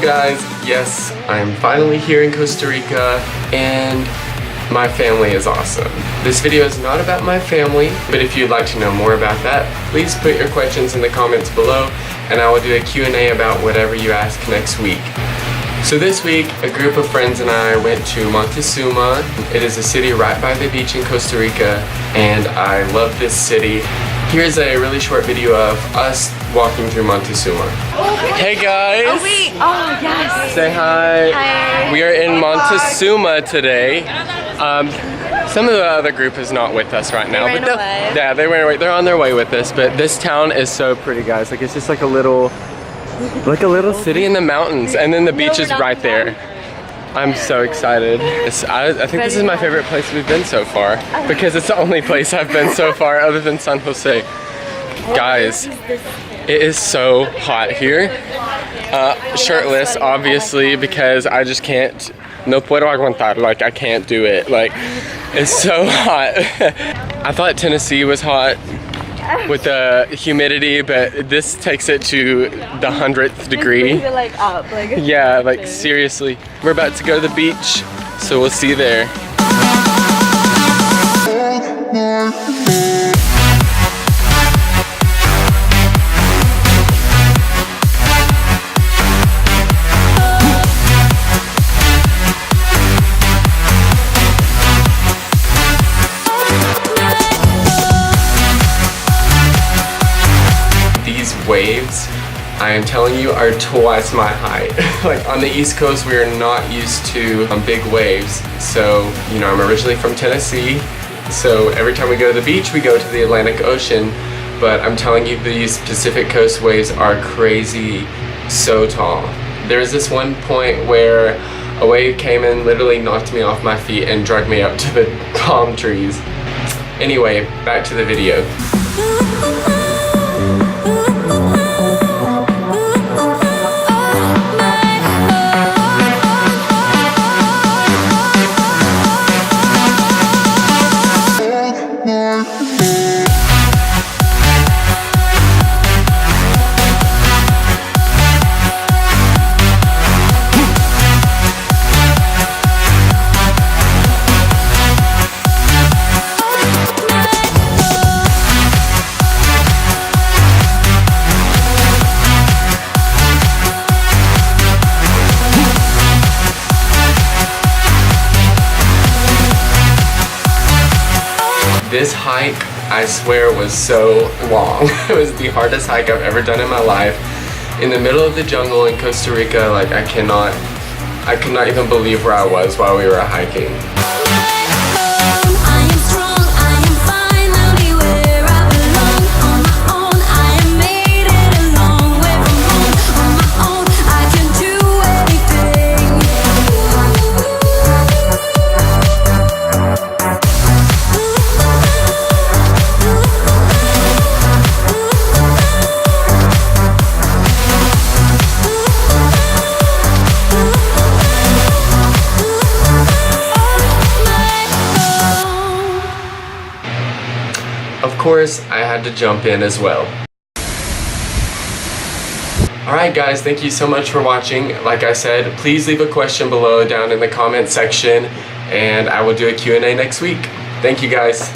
guys, yes, I'm finally here in Costa Rica and my family is awesome. This video is not about my family, but if you'd like to know more about that, please put your questions in the comments below and I will do a Q&A about whatever you ask next week. So this week, a group of friends and I went to Montezuma. It is a city right by the beach in Costa Rica and I love this city. Here's a really short video of us walking through Montezuma. Hey guys! Oh wait! Oh yes! Say hi! Hi! We are in Montezuma today. Some of the other group is not with us right now. They ran away. Yeah, they ran away. They're on their way with us, but this town is so pretty, guys. Like, it's just like a little city in the mountains, and then the beach is right there. I'm so excited. I think this is my favorite place we've been so far because it's the only place I've been so far other than San Jose. Guys, it is so hot here. Shirtless, obviously, because I just can't. No puedo aguantar. Like, I can't do it. Like, it's so hot. I thought Tennessee was hot with the humidity, but this takes it to the 100th degree. It like up, like yeah, like seriously. We're about to go to the beach, so we'll see you there. Waves, I am telling you, are twice my height. Like, on the East Coast, we are not used to big waves. So, you know, I'm originally from Tennessee, so every time we go to the beach, we go to the Atlantic Ocean. But I'm telling you, these Pacific Coast waves are crazy, so tall. There's this one point where a wave came and literally knocked me off my feet and dragged me up to the palm trees. Anyway, back to the video. This hike, I swear, was so long. It was the hardest hike I've ever done in my life. In the middle of the jungle in Costa Rica, like, I could not even believe where I was while we were hiking. Of course, I had to jump in as well. Alright guys, thank you so much for watching. Like I said, please leave a question below down in the comment section and I will do a Q&A next week. Thank you guys.